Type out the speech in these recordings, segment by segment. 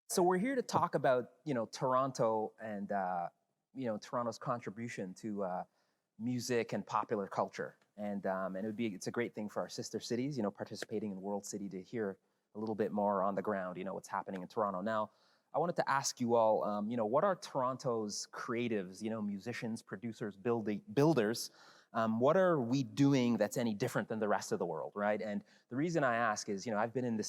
So we're here to talk about, Toronto and, Toronto's contribution to music and popular culture. And it's a great thing for our sister cities, participating in World City to hear a little bit more on the ground, what's happening in Toronto. Now, I wanted to ask you all, what are Toronto's creatives, musicians, producers, builders, what are we doing that's any different than the rest of the world, right? And the reason I ask is, I've been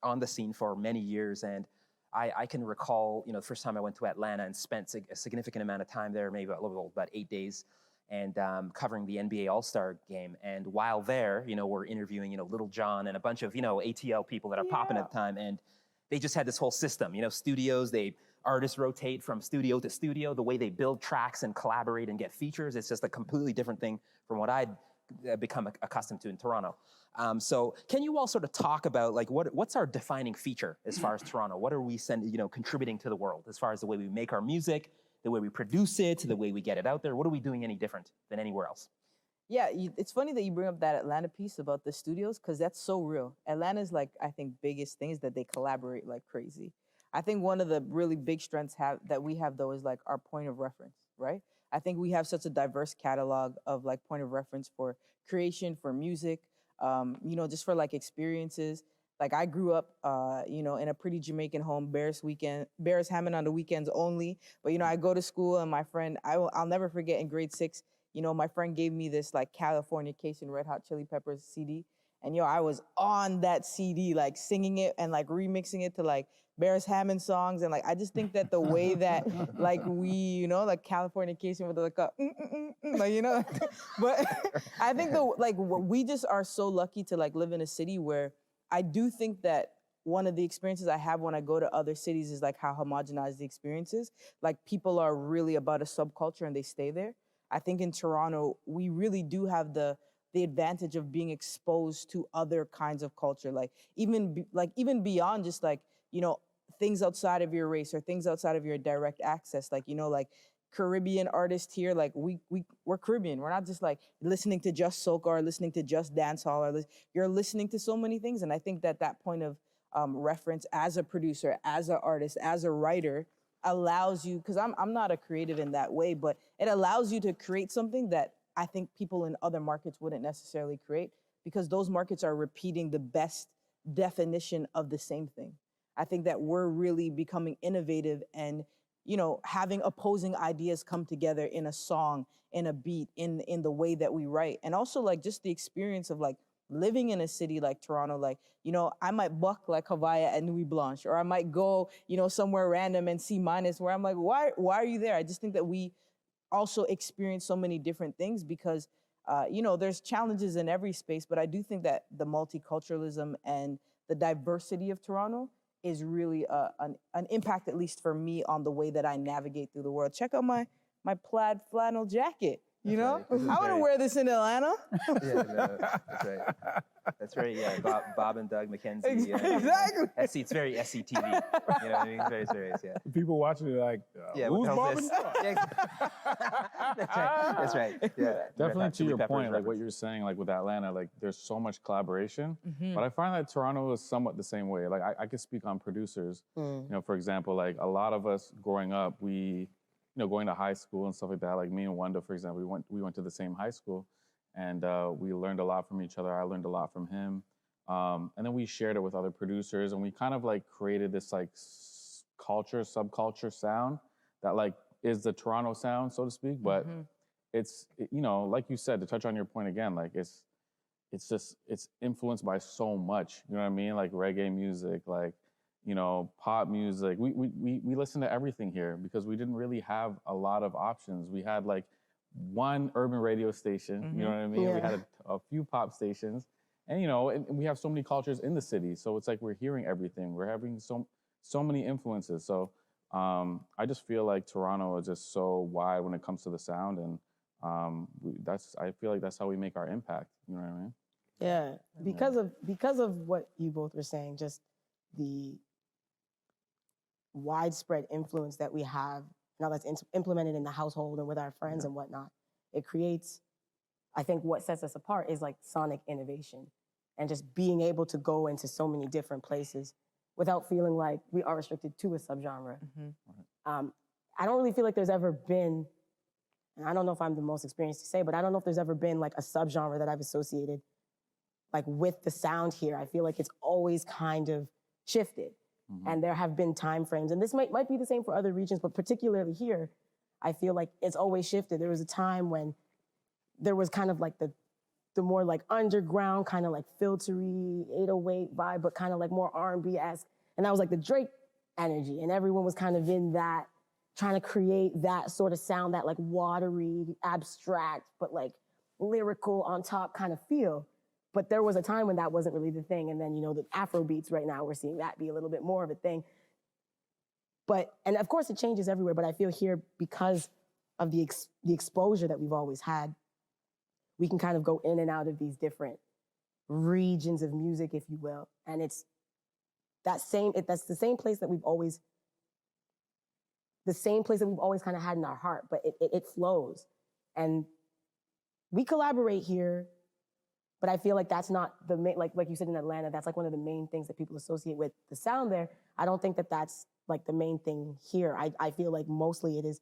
on the scene for many years, and I can recall, the first time I went to Atlanta and spent a significant amount of time there, maybe about 8 days, and covering the NBA All-Star game. And while there, we're interviewing, Little John and a bunch of, ATL people that are popping at the time. And they just had this whole system, studios, artists rotate from studio to studio, the way they build tracks and collaborate and get features. It's just a completely different thing from what I'd become accustomed to in Toronto. So can you all sort of talk about like what's our defining feature as far as Toronto? What are we contributing to the world as far as the way we make our music, the way we produce it, the way we get it out there? What are we doing any different than anywhere else? Yeah, it's funny that you bring up that Atlanta piece about the studios, because that's so real. Atlanta's like, I think, biggest thing is that they collaborate like crazy. I think one of the really big strengths that we have though is like our point of reference, right? I think we have such a diverse catalog of like point of reference for creation, for music, just for like experiences. Like I grew up, in a pretty Jamaican home, Bears Hammond on the weekends only. But, I go to school and my friend, I'll never forget in grade 6, my friend gave me this like Californication Red Hot Chili Peppers CD. And, I was on that CD, like singing it and like remixing it to like Bears Hammond songs. And like, I just think that the way that like we, like Californication with like a, but I think we just are so lucky to like live in a city where I do think that one of the experiences I have when I go to other cities is like how homogenized the experience is. Like people are really about a subculture and they stay there. I think in Toronto, we really do have the advantage of being exposed to other kinds of culture, like even beyond just like, things outside of your race or things outside of your direct access, like, like Caribbean artists here, like we're Caribbean. We're not just like listening to just soca or listening to just dancehall. You're listening to so many things. And I think that point of reference as a producer, as an artist, as a writer allows you, because I'm not a creative in that way, but it allows you to create something that I think people in other markets wouldn't necessarily create, because those markets are repeating the best definition of the same thing. I think that we're really becoming innovative and, having opposing ideas come together in a song, in a beat, in the way that we write. And also like just the experience of like living in a city like Toronto, like, I might buck like Haviah at Nuit Blanche, or I might go, somewhere random and see Minus, where I'm like, why are you there? I just think that we also experience so many different things because, there's challenges in every space, but I do think that the multiculturalism and the diversity of Toronto is really an impact, at least for me, on the way that I navigate through the world. Check out my plaid flannel jacket. Right. I want to wear this in Atlanta. Yeah, no, that's right. That's right. Yeah, Bob and Doug McKenzie. Exactly. It's very SCTV. You know what I mean? It's very serious. Yeah. People watching it like, who's Bob and Doug? That's right. Yeah. Definitely to your point, like what you're saying, like with Atlanta, like there's so much collaboration. Mm-hmm. But I find that Toronto is somewhat the same way. Like I could speak on producers. For example, like a lot of us growing up, we. Going to high school and stuff like that. Like me and Wanda, for example, we went to the same high school, and we learned a lot from each other. I learned a lot from him, and then we shared it with other producers, and we kind of like created this like subculture sound that like is the Toronto sound, so to speak. But it's like you said, to touch on your point again, like it's influenced by so much. You know what I mean? Like reggae music, like. Pop music. We listen to everything here because we didn't really have a lot of options. We had like one urban radio station, you know what I mean? Yeah. We had a few pop stations, and and we have so many cultures in the city. So it's like we're hearing everything. We're having so many influences. So I just feel like Toronto is just so wide when it comes to the sound, and I feel like that's how we make our impact. You know what I mean? Yeah, because of what you both were saying, just the widespread influence that we have now that's implemented in the household and with our friends and whatnot. It creates, I think what sets us apart is like sonic innovation and just being able to go into so many different places without feeling like we are restricted to a subgenre. Mm-hmm. I don't really feel like there's ever been, and I don't know if I'm the most experienced to say, but I don't know if there's ever been like a subgenre that I've associated like with the sound here. I feel like it's always kind of shifted. And there have been time frames, and this might be the same for other regions, but particularly here, I feel like it's always shifted. There was a time when there was kind of like the more like underground, kind of like filtery 808 vibe, but kind of like more R&B-esque. And that was like the Drake energy. And everyone was kind of in that, trying to create that sort of sound, that like watery, abstract, but like lyrical on top kind of feel. But there was a time when that wasn't really the thing. And then, you know, the Afro beats right now, we're seeing that be a little bit more of a thing. But, and of course it changes everywhere, but I feel here because of the exposure that we've always had, we can kind of go in and out of these different regions of music, if you will. And it's that's the same place that we've always kind of had in our heart, but it flows. And we collaborate here, but I feel like that's not the main, like you said in Atlanta, that's like one of the main things that people associate with the sound there. I don't think that that's like the main thing here. I feel like mostly it is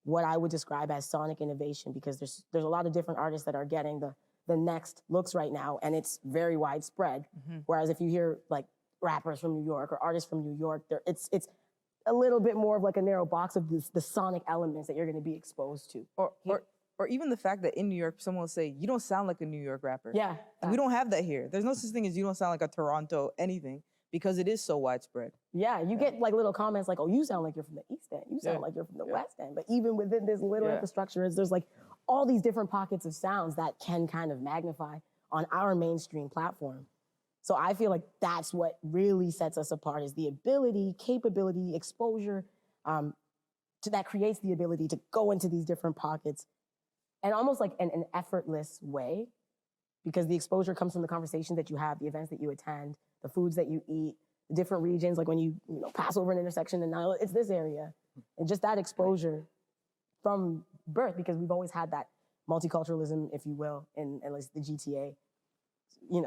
what I would describe as sonic innovation, because there's a lot of different artists that are getting the next looks right now, and it's very widespread. Whereas if you hear like rappers from New York or artists from New York, it's a little bit more of like a narrow box of the sonic elements that you're going to be exposed to. Or even the fact that in New York, someone will say, you don't sound like a New York rapper. Yeah. And we don't have that here. There's no such thing as you don't sound like a Toronto anything, because it is so widespread. Yeah, you get like little comments like, oh, you sound like you're from the East End. You sound like you're from the West End. But even within this little infrastructure, there's like all these different pockets of sounds that can kind of magnify on our mainstream platform. So I feel like that's what really sets us apart, is the ability, capability, exposure that creates the ability to go into these different pockets and almost like an effortless way, because the exposure comes from the conversation that you have, the events that you attend, the foods that you eat, the different regions, like when you pass over an intersection and now it's this area. And just that exposure from birth, because we've always had that multiculturalism, if you will, in at least the GTA,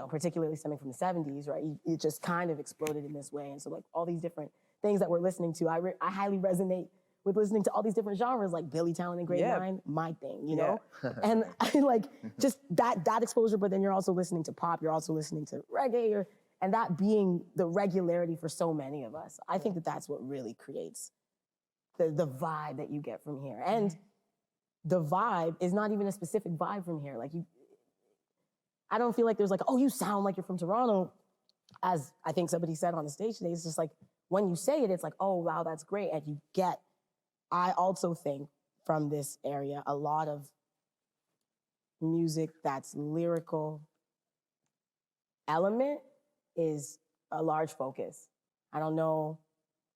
particularly stemming from the 70s, right? It just kind of exploded in this way. And so like all these different things that we're listening to, I highly resonate with listening to all these different genres, like Billy Talent and Grade 9, my thing, you know? And I like just that exposure, but then you're also listening to pop, you're also listening to reggae, and that being the regularity for so many of us. I think that that's what really creates the vibe that you get from here. And the vibe is not even a specific vibe from here. Like I don't feel like there's like, oh, you sound like you're from Toronto, as I think somebody said on the stage today. It's just like, when you say it, it's like, oh, wow, that's great. And you get, I also think from this area, a lot of music that's lyrical element is a large focus. I don't know,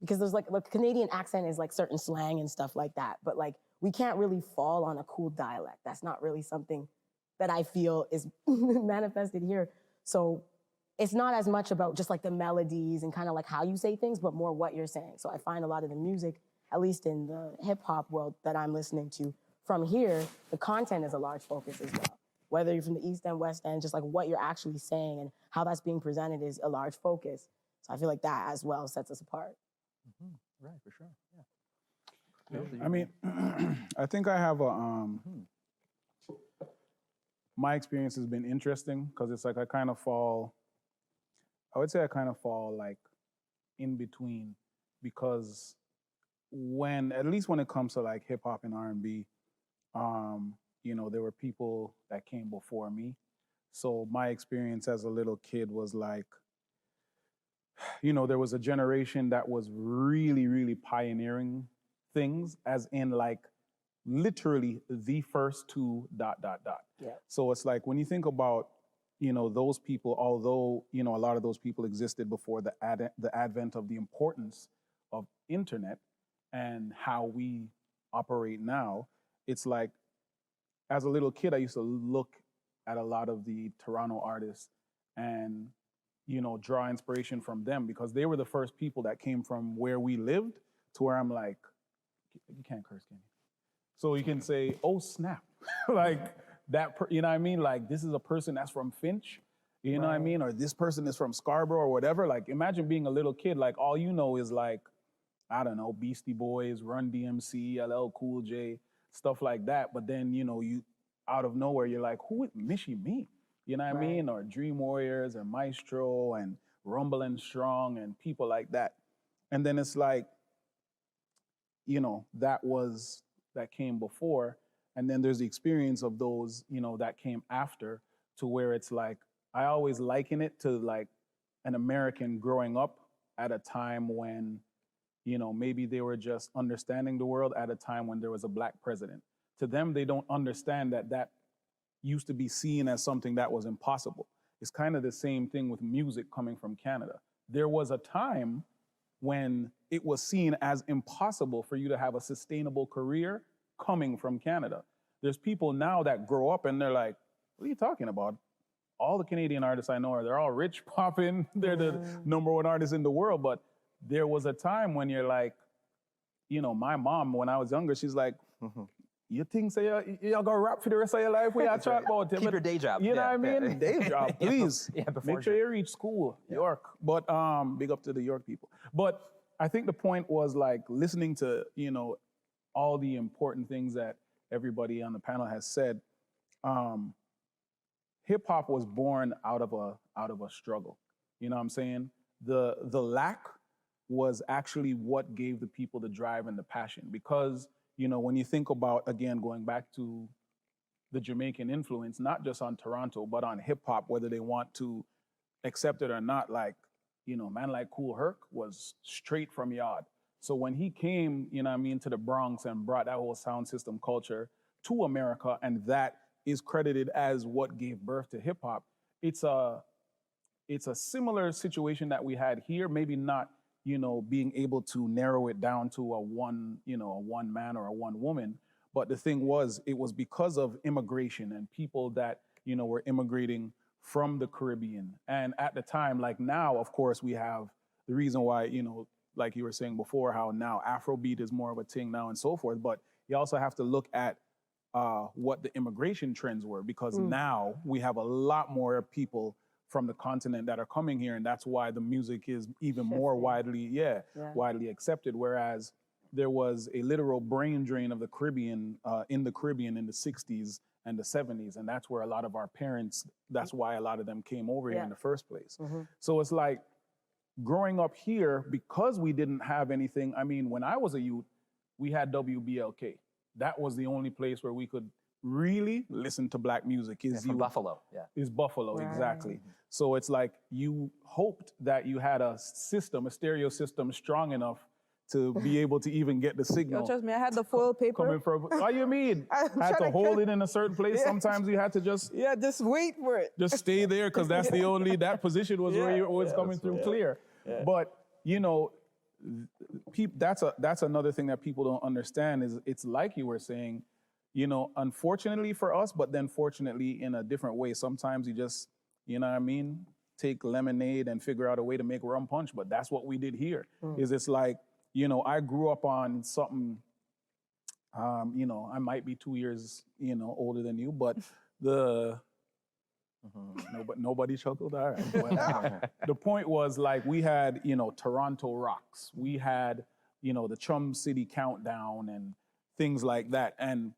because there's like, the Canadian accent is like certain slang and stuff like that, but like, we can't really fall on a cool dialect. That's not really something that I feel is manifested here. So it's not as much about just like the melodies and kind of like how you say things, but more what you're saying. So I find a lot of the music, at least in the hip hop world that I'm listening to from here, the content is a large focus as well. Whether you're from the East End, West End, just like what you're actually saying and how that's being presented is a large focus. So I feel like that as well sets us apart. Right, for sure, yeah. I mean, I think I have my experience has been interesting, because it's like I would say I kind of fall like in between, because at least when it comes to like hip hop and R&B, there were people that came before me. So my experience as a little kid was like, there was a generation that was really, really pioneering things, as in like literally the first two ... Yeah. So it's like when you think about, those people, although, a lot of those people existed before the advent of the importance of internet and how we operate now, it's like, as a little kid, I used to look at a lot of the Toronto artists and, draw inspiration from them, because they were the first people that came from where we lived to where I'm like, you can't curse, can you? So you can say, oh, snap. Like that, you know what I mean? Like, this is a person that's from Finch, You know what I mean? Or this person is from Scarborough or whatever. Like, imagine being a little kid, like, all you know is like, I don't know, Beastie Boys, Run DMC, LL Cool J, stuff like that. But then, you know, you out of nowhere, you're like, who is Michie Me? You know what I mean? Or Dream Warriors and Maestro and Rumble and Strong and people like that. And then it's like, you know, that came before. And then there's the experience of those, you know, that came after, to where it's like, I always liken it to like an American growing up at a time when, you know, maybe they were just understanding the world at a time when there was a black president. To them, they don't understand that that used to be seen as something that was impossible. It's kind of the same thing with music coming from Canada. There was a time when it was seen as impossible for you to have a sustainable career coming from Canada. There's people now that grow up and they're like, what are you talking about? All the Canadian artists I know they're all rich, popping, they're the #1 artists in the world. But there was a time when you're like, you know, my mom, when I was younger, she's like, you think so you're gonna rap for the rest of your life? We are talking about it. Keep your day job. You know what I mean? Day job, please. Make sure you reach school, York. But big up to the York people. But I think the point was like listening to, you know, all the important things that everybody on the panel has said. Hip hop was born out of a struggle. You know what I'm saying? The lack was actually what gave the people the drive and the passion. Because, you know, when you think about, again, going back to the Jamaican influence, not just on Toronto, but on hip hop, whether they want to accept it or not, like, you know, man like Kool Herc was straight from Yard. So when he came, you know what I mean, to the Bronx and brought that whole sound system culture to America, and that is credited as what gave birth to hip hop, it's a similar situation that we had here, maybe not, you know, being able to narrow it down to a one man or a one woman. But the thing was, it was because of immigration and people that, you know, were immigrating from the Caribbean. And at the time, like now, of course, we have the reason why, you know, like you were saying before, how now Afrobeat is more of a thing now and so forth. But you also have to look at what the immigration trends were, because now we have a lot more people from the continent that are coming here, and that's why the music is even more widely accepted. Whereas there was a literal brain drain of the Caribbean in the 60s and the 70s, and that's where a lot of our parents, that's why a lot of them came over here in the first place. So it's like growing up here, because we didn't have anything. I mean, when I was a youth, we had WBLK. That was the only place where we could really listen to black music. From Buffalo, Is Buffalo, exactly. So it's like you hoped that you had a stereo system strong enough to be able to even get the signal. Yo, trust me, I had the foil paper. Coming from, what do you mean? Had to hold it in a certain place. Sometimes you had to just just wait for it. Just stay there, because that's the only, that position was where it was coming through clear. But, you know, that's another thing that people don't understand is it's like you were saying, you know, unfortunately for us, but then fortunately in a different way. Sometimes you just, you know what I mean, take lemonade and figure out a way to make rum punch. But that's what we did here. Is it's like, you know, I grew up on something, you know, I might be 2 years, you know, older than you, but nobody chuckled. All right. But, the point was, like, we had, you know, Toronto Rocks. We had, you know, the Chum City Countdown and things like that. And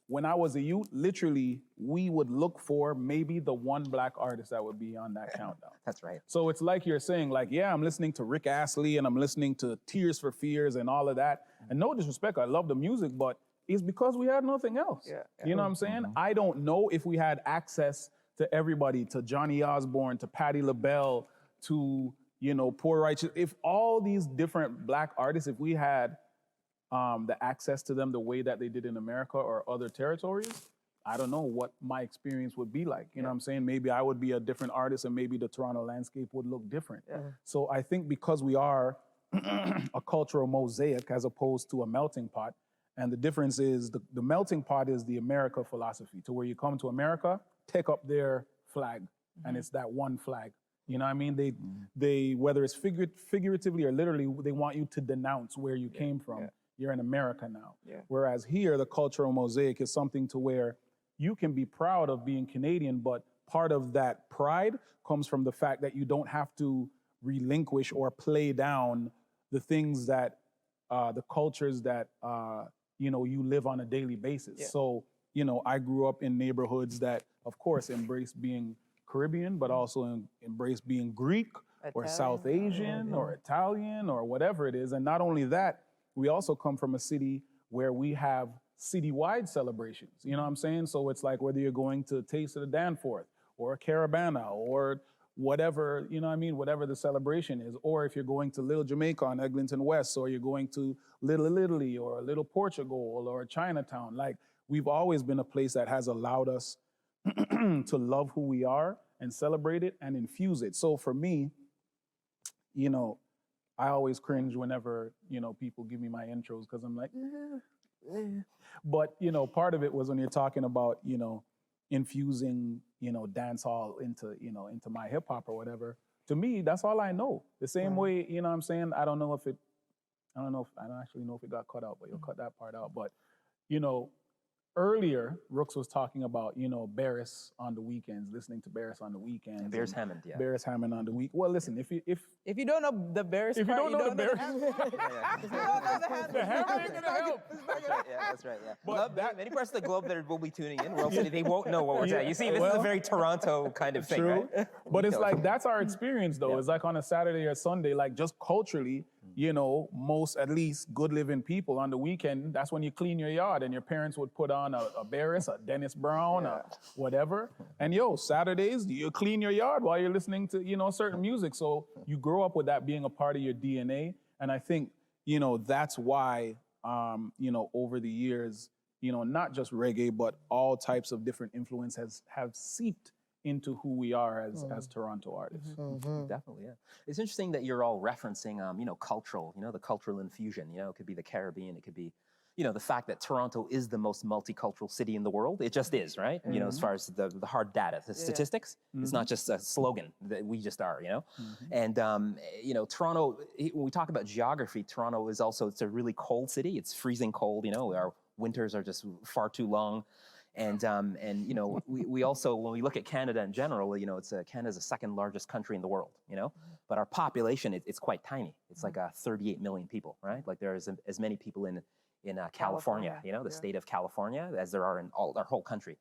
when I was a youth, literally, we would look for maybe the one black artist that would be on that countdown. That's right. So it's like you're saying, like, yeah, I'm listening to Rick Astley and I'm listening to Tears for Fears and all of that. And no disrespect, I love the music, but it's because we had nothing else. You know what I'm saying? I don't know if we had access to everybody, to Johnny Osborne, to Patti LaBelle, to, you know, Poor Righteous. If all these different black artists, if we had the access to them the way that they did in America or other territories, I don't know what my experience would be like. You know what I'm saying? Maybe I would be a different artist and maybe the Toronto landscape would look different. So I think because we are a cultural mosaic as opposed to a melting pot, and the difference is the melting pot is the America philosophy, to where you come to America, take up their flag, and it's that one flag. You know what I mean? They whether it's figuratively or literally, they want you to denounce where you came from. You're in America now. Whereas here, the cultural mosaic is something to where you can be proud of being Canadian, but part of that pride comes from the fact that you don't have to relinquish or play down the things that, the cultures that, you live on a daily basis. Yeah. So, I grew up in neighborhoods that, of course, embrace being Caribbean, but also embrace being Greek or South Asian or Italian or whatever it is. And not only that, we also come from a city where we have citywide celebrations. You know what I'm saying? So it's like whether you're going to Taste of the Danforth or Caravana or whatever, whatever the celebration is, or if you're going to Little Jamaica on Eglinton West, or you're going to Little Italy or Little Portugal or Chinatown, like we've always been a place that has allowed us to love who we are and celebrate it and infuse it. So for me, I always cringe whenever, people give me my intros because I'm like, But, part of it was when you're talking about, infusing, dance hall into my hip hop or whatever. To me, that's all I know. The same way, what I'm saying? I don't actually know if it got cut out, but you'll cut that part out. But, earlier, Rookz was talking about, Barris on the weekends, listening to Barris on the weekends. Barris Hammond, yeah. Barris Hammond on the week. Well, listen, if you don't know the Barris if you part, don't know the Barris, the hammer ain't gonna help. That's right, yeah. But many parts of the globe that will be tuning in, or else they won't know what we're saying. You see, this is a very Toronto kind of thing, true. right? But it's like, that's our experience, though. It's like on a Saturday or Sunday, like just culturally, most, at least, good living people on the weekend, that's when you clean your yard, and your parents would put on a Barris, a Dennis Brown, a whatever. And Saturdays, you clean your yard while you're listening to, certain music. So you grow up with that being a part of your DNA. And I think, that's why, over the years, not just reggae, but all types of different influences have seeped into who we are as Toronto artists. Definitely, yeah. It's interesting that you're all referencing, cultural, the cultural infusion. It could be the Caribbean, it could be, the fact that Toronto is the most multicultural city in the world. It just is, right? As far as the hard data, the statistics, it's not just a slogan that we just are, And, Toronto, when we talk about geography, Toronto is also, it's a really cold city. It's freezing cold, our winters are just far too long. And we also, when we look at Canada in general, Canada's the second largest country in the world, but our population, it's quite tiny. It's like 38 million people, right? Like there's as many people in California, the state of California, as there are in our whole country.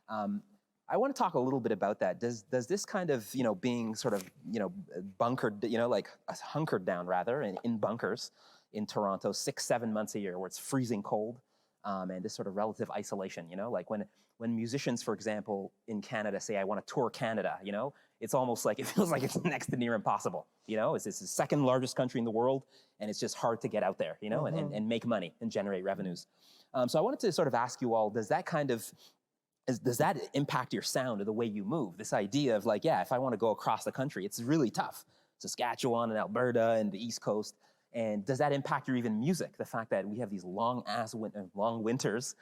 I want to talk a little bit about that. Does this kind of, being sort of, bunkered, like hunkered down rather, in bunkers in Toronto 6-7 months a year where it's freezing cold, and this sort of relative isolation, like when musicians, for example, in Canada say, I want to tour Canada, it's almost like, it feels like it's next to near impossible, it's the second largest country in the world, and it's just hard to get out there, and make money and generate revenues. So I wanted to sort of ask you all, does that impact your sound or the way you move? This idea of like, if I want to go across the country, it's really tough. Saskatchewan and Alberta and the East Coast. And does that impact your even music? The fact that we have these long winters,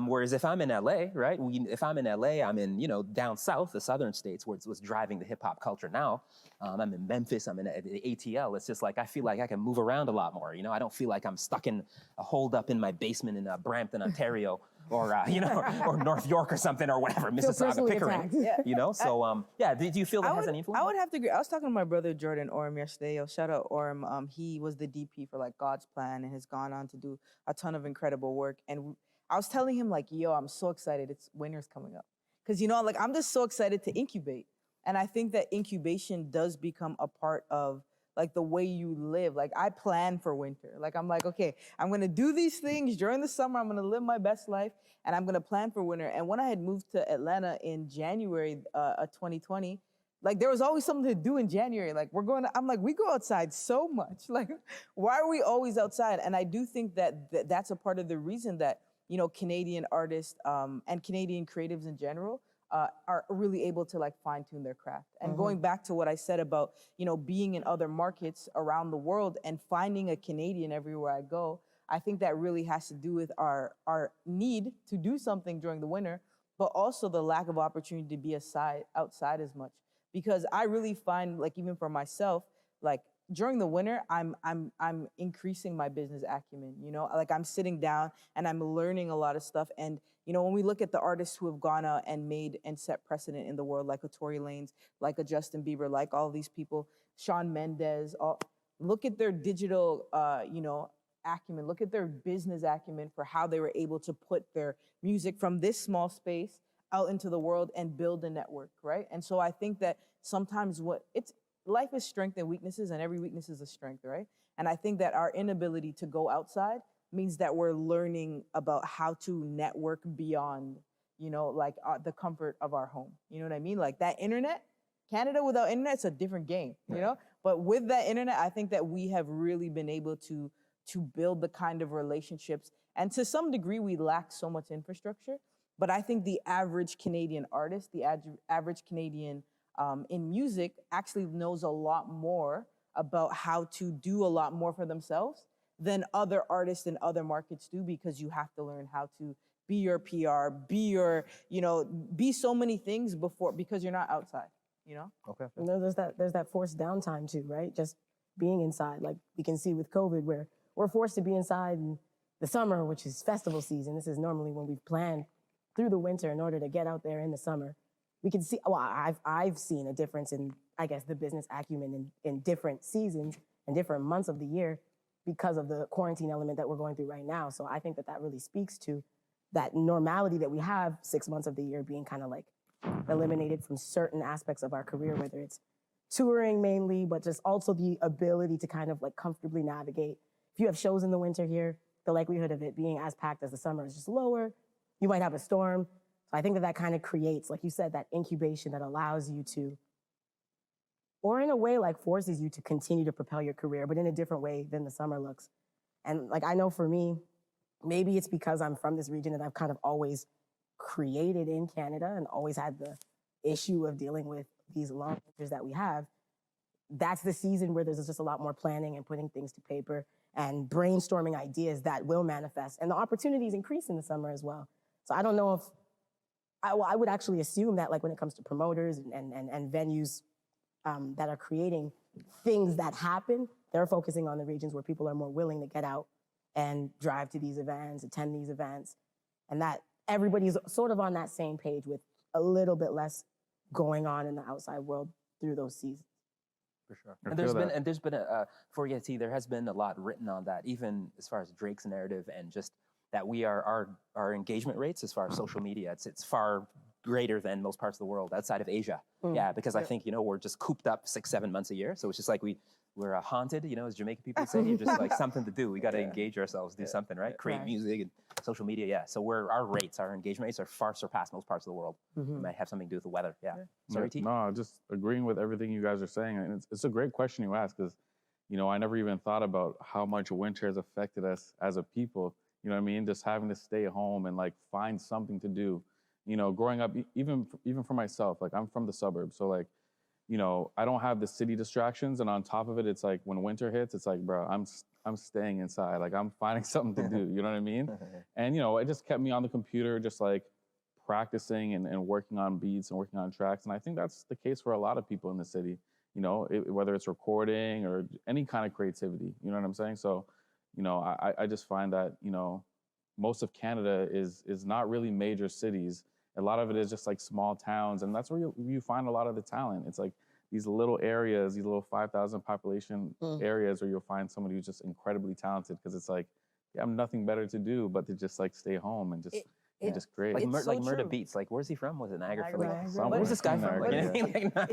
whereas if I'm in LA, right? If I'm in LA, I'm in, down south, the southern states where it's what's driving the hip hop culture now. I'm in Memphis, I'm in ATL. It's just like, I feel like I can move around a lot more. I don't feel like I'm stuck in a holed up in my basement in Brampton, Ontario, or or North York or something or whatever, Mississauga, Pickering. So do you feel that has any influence? I would have to agree. I was talking to my brother Jordan Orm yesterday. Shout out Orm. He was the DP for like God's Plan and has gone on to do a ton of incredible work. And I was telling him like, I'm so excited. It's winter's coming up. Because I'm just so excited to incubate. And I think that incubation does become a part of like the way you live. Like I plan for winter. Like I'm like, okay, I'm gonna do these things during the summer. I'm gonna live my best life and I'm gonna plan for winter. And when I had moved to Atlanta in January 2020, like there was always something to do in January. Like I'm like, we go outside so much. Like, why are we always outside? And I do think that that's a part of the reason that, Canadian artists and Canadian creatives in general are really able to like fine tune their craft. And going back to what I said about, being in other markets around the world and finding a Canadian everywhere I go, I think that really has to do with our need to do something during the winter, but also the lack of opportunity to be outside as much. Because I really find, like, even for myself, like, during the winter, I'm increasing my business acumen, you know? Like I'm sitting down and I'm learning a lot of stuff. And, you know, when we look at the artists who have gone out and made and set precedent in the world, like a Tory Lanez, like a Justin Bieber, like all these people, Shawn Mendes, look at their digital, you know, acumen, look at their business acumen for how they were able to put their music from this small space out into the world and build a network, right? And so I think that sometimes life is strength and weaknesses, and every weakness is a strength, right? And I think that our inability to go outside means that we're learning about how to network beyond, you know, like the comfort of our home. You know what I mean? Like that internet, Canada without internet, it's a different game, you know? But with that internet, I think that we have really been able to build the kind of relationships. And to some degree, we lack so much infrastructure. But I think the average Canadian artist, the average Canadian in music actually knows a lot more about how to do a lot more for themselves than other artists in other markets do, because you have to learn how to be your PR, be your, you know, be so many things because you're not outside, you know? Okay. And there's that forced downtime too, right? Just being inside. Like we can see with COVID where we're forced to be inside in the summer, which is festival season. This is normally when we've planned through the winter in order to get out there in the summer. We can see, well, I've seen a difference in, I guess, the business acumen in different seasons and different months of the year because of the quarantine element that we're going through right now. So I think that really speaks to that normality that we have 6 months of the year being kind of like eliminated from certain aspects of our career, whether it's touring mainly, but just also the ability to kind of like comfortably navigate. If you have shows in the winter here, the likelihood of it being as packed as the summer is just lower. You might have a storm. So I think that kind of creates, like you said, that incubation that allows you to, or in a way like forces you to continue to propel your career, but in a different way than the summer looks. And like, I know for me, maybe it's because I'm from this region and I've kind of always created in Canada and always had the issue of dealing with these long winters that we have. That's the season where there's just a lot more planning and putting things to paper and brainstorming ideas that will manifest. And the opportunities increase in the summer as well. So I don't know if, I would actually assume that like when it comes to promoters and venues that are creating things that happen, they're focusing on the regions where people are more willing to get out and drive to these events, attend these events, and that everybody's sort of on that same page with a little bit less going on in the outside world through those seasons. For sure. And there's been for ET, there has been a lot written on that, even as far as Drake's narrative and just that we are our engagement rates as far as social media, it's far greater than most parts of the world outside of Asia. Yeah, because I think, you know, we're just cooped up 6-7 months a year. So it's just like we're haunted, you know, as Jamaican people say, you're just like something to do. We got to engage ourselves, do something, right? Create music and social media. Yeah. So our engagement rates are far surpass most parts of the world. It might have something to do with the weather. Yeah. Sorry, T. No, just agreeing with everything you guys are saying. And it's a great question you ask because, you know, I never even thought about how much winter has affected us as a people. You know what I mean? Just having to stay home and like find something to do. You know, growing up, even for myself, like I'm from the suburbs. So like, you know, I don't have the city distractions. And on top of it, it's like when winter hits, it's like, bro, I'm staying inside. Like I'm finding something to do. You know what I mean? And, you know, it just kept me on the computer, just like practicing and working on beats and working on tracks. And I think that's the case for a lot of people in the city, you know, whether it's recording or any kind of creativity. You know what I'm saying? So, you know, I just find that, you know, most of Canada is not really major cities. A lot of it is just like small towns, and that's where you find a lot of the talent. It's like these little areas, these little 5,000 population areas where you'll find somebody who's just incredibly talented because it's like, yeah, I have nothing better to do but to just like stay home and just create. Like, It's so Murda true. Beats, like where's he from? Was it Niagara? Niagara. Where's this guy from? But You know what I mean? Like,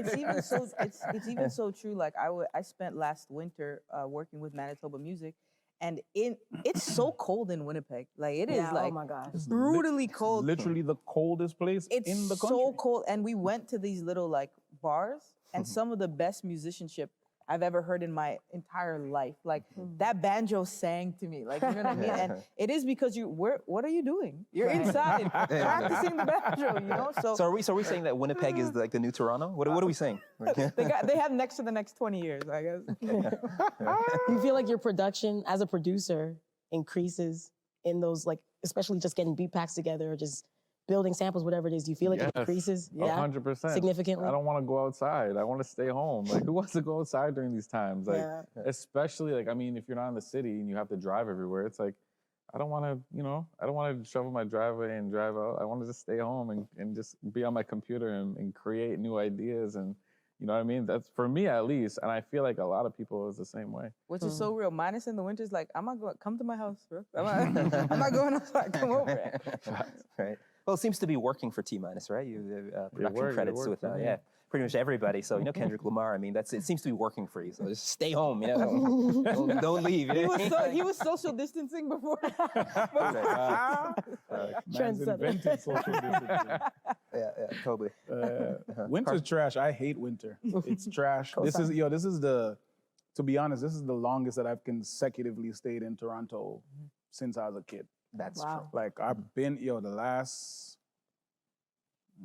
it's even so true. Like I spent last winter working with Manitoba Music, and it's so cold in Winnipeg. Like it is like, oh my gosh, brutally cold. Literally the coldest place It's in the country. so cold. And we went to these little like bars, and some of the best musicianship I've ever heard in my entire life. Like that banjo sang to me, like, you know what I mean? And it is because what are you doing? You're inside practicing the banjo, you know? So are we saying that Winnipeg is like the new Toronto? What are we saying? they have next to the next 20 years, I guess. Do you feel like your production as a producer increases in those, like, especially just getting beat packs together or just building samples, whatever it is, do you feel like it decreases? Yeah, 100%. Significantly? I don't want to go outside. I want to stay home. Like, who wants to go outside during these times? Like, especially, like, I mean, if you're not in the city and you have to drive everywhere, it's like, I don't want to, you know, I don't want to shovel my driveway and drive out. I want to just stay home and just be on my computer and create new ideas and, you know what I mean? That's for me at least, and I feel like a lot of people is the same way. Which is so real. Minus in the winters, like, I'm not going, come to my house, bro. I'm not going outside, come over. Right. Well, it seems to be working for T-Minus, right? You production credits with, yeah, pretty much everybody. So, you know, Kendrick Lamar, I mean, it seems to be working for you. So just stay home, you know, don't leave. You know? He was social distancing before. Man's invented social distancing. Yeah, totally. Winter's trash. I hate winter. It's trash. This is the, to be honest, this is the longest that I've consecutively stayed in Toronto since I was a kid. That's true. Like I've been, the last,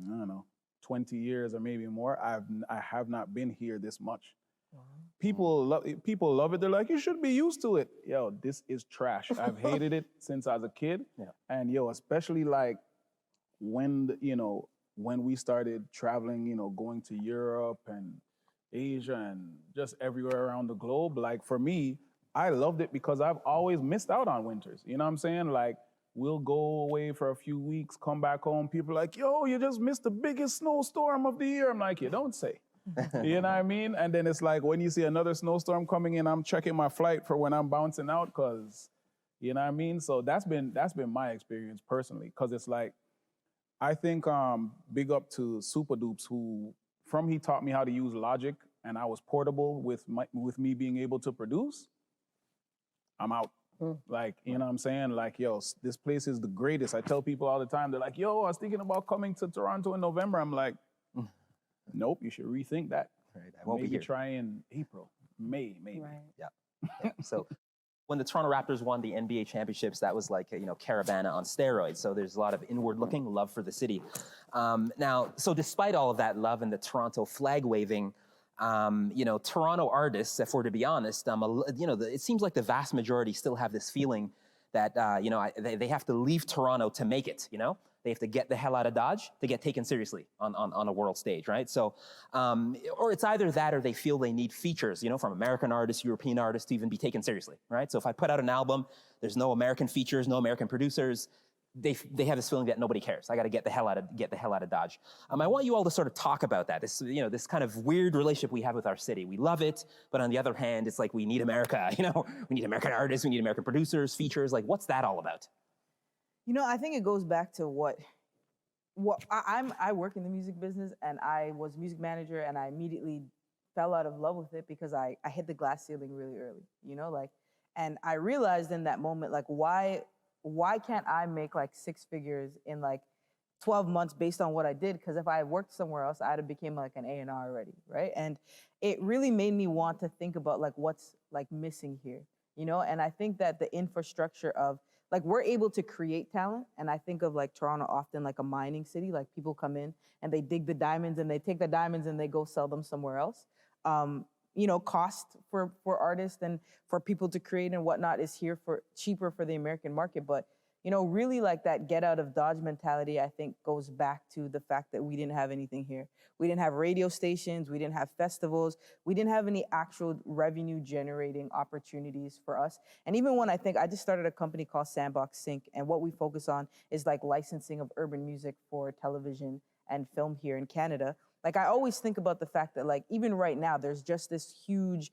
I don't know, 20 years or maybe more, I have not been here this much. Wow. People love it. They're like, you should be used to it. Yo, this is trash. I've hated it since I was a kid. Yeah. And especially like when we started traveling, going to Europe and Asia and just everywhere around the globe, like for me, I loved it because I've always missed out on winters. You know what I'm saying? Like, we'll go away for a few weeks, come back home. People are like, yo, you just missed the biggest snowstorm of the year. I'm like, you don't say. You know what I mean? And then it's like, when you see another snowstorm coming in, I'm checking my flight for when I'm bouncing out because, you know what I mean? So that's been my experience personally, because it's like, I think big up to Super Dupes, who, he taught me how to use Logic, and I was portable with me being able to produce. I'm out. Like, you know what I'm saying? Like, yo, this place is the greatest. I tell people all the time, they're like, yo, I was thinking about coming to Toronto in November. I'm like, nope, you should rethink that. Right, I won't be here. Try in April, May, maybe. Right. Yeah. So when the Toronto Raptors won the NBA championships, that was like, Caravana on steroids. So there's a lot of inward-looking love for the city. Now, so despite all of that love and the Toronto flag waving, Toronto artists, if we're to be honest, it seems like the vast majority still have this feeling that, they have to leave Toronto to make it, They have to get the hell out of Dodge to get taken seriously on a world stage, right? So, or it's either that or they feel they need features, from American artists, European artists to even be taken seriously, right? So if I put out an album, there's no American features, no American producers, they have this feeling that nobody cares. I got to get the hell out of Dodge. I want you all to sort of talk about that. This, this kind of weird relationship we have with our city. We love it, but on the other hand, it's like we need America. We need American artists, we need American producers, features. Like, what's that all about? I think it goes back to what I work in the music business, and I was music manager, and I immediately fell out of love with it because I hit the glass ceiling really early. And I realized in that moment, like, why can't I make like 6 figures in like 12 months based on what I did? Because if I had worked somewhere else, I'd have became like an A&R already, right? And it really made me want to think about like what's like missing here, And I think that the infrastructure of like, we're able to create talent, and I think of like Toronto often like a mining city. Like, people come in and they dig the diamonds and they take the diamonds and they go sell them somewhere else. Cost for artists and for people to create and whatnot is here for cheaper for the American market. But, really like that get out of Dodge mentality, I think goes back to the fact that we didn't have anything here. We didn't have radio stations, we didn't have festivals, we didn't have any actual revenue generating opportunities for us. And even when I just started a company called Sandbox Sync, and what we focus on is like licensing of urban music for television and film here in Canada. Like, I always think about the fact that, like, even right now, there's just this huge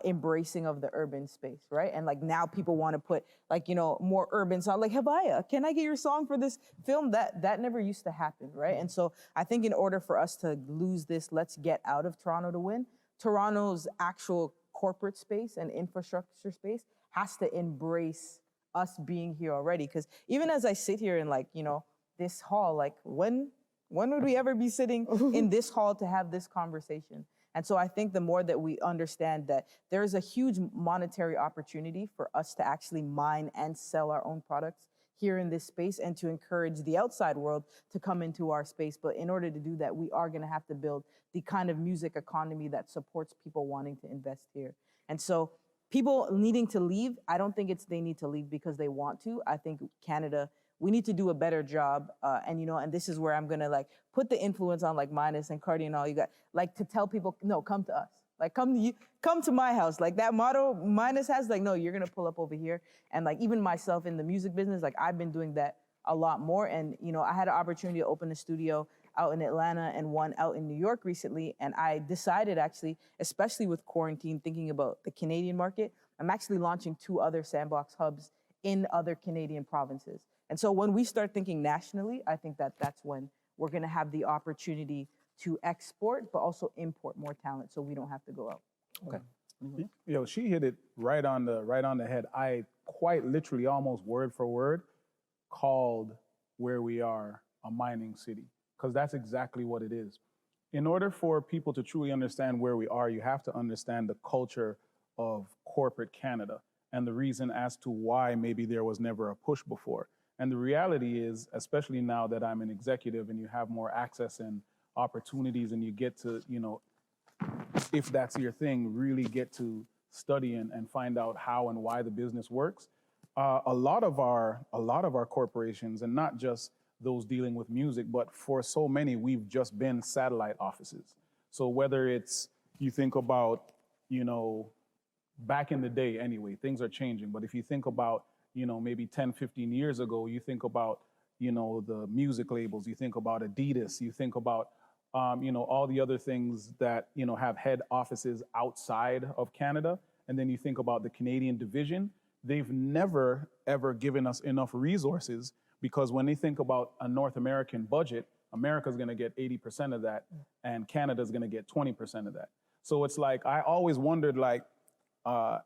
embracing of the urban space, right? And, like, now people want to put, like, more urban songs. Like, Haviah, can I get your song for this film? That never used to happen, right? And so I think in order for us to lose this, let's get out of Toronto to win, Toronto's actual corporate space and infrastructure space has to embrace us being here already. Because even as I sit here in, like, this hall, like, when would we ever be sitting in this hall to have this conversation? And so I think the more that we understand that there's a huge monetary opportunity for us to actually mine and sell our own products here in this space and to encourage the outside world to come into our space. But in order to do that, we are going to have to build the kind of music economy that supports people wanting to invest here. And so people needing to leave, I don't think they need to leave because they want to. I think Canada we need to do a better job. And this is where I'm gonna like put the influence on like Minus and Kardinal. You got like to tell people, no, come to us. Like come to my house. Like that motto Minus has, like, no, you're gonna pull up over here. And like even myself in the music business, like I've been doing that a lot more. And I had an opportunity to open a studio out in Atlanta and one out in New York recently. And I decided actually, especially with quarantine, thinking about the Canadian market, I'm actually launching 2 other Sandbox hubs in other Canadian provinces. And so when we start thinking nationally, I think that that's when we're gonna have the opportunity to export, but also import more talent so we don't have to go out. Okay. Yo, she hit it right on the head. I quite literally, almost word for word, called where we are a mining city, because that's exactly what it is. In order for people to truly understand where we are, you have to understand the culture of corporate Canada and the reason as to why maybe there was never a push before. And the reality is, especially now that I'm an executive and you have more access and opportunities and you get to, if that's your thing, really get to study and find out how and why the business works. A lot of our corporations, and not just those dealing with music, but for so many, we've just been satellite offices. So whether it's, you think about, back in the day anyway, things are changing. But if you think about, maybe 10, 15 years ago, you think about, the music labels, you think about Adidas, you think about, all the other things that, have head offices outside of Canada. And then you think about the Canadian division. They've never, ever given us enough resources, because when they think about a North American budget, America's gonna get 80% of that and Canada's gonna get 20% of that. So it's like, I always wondered, like,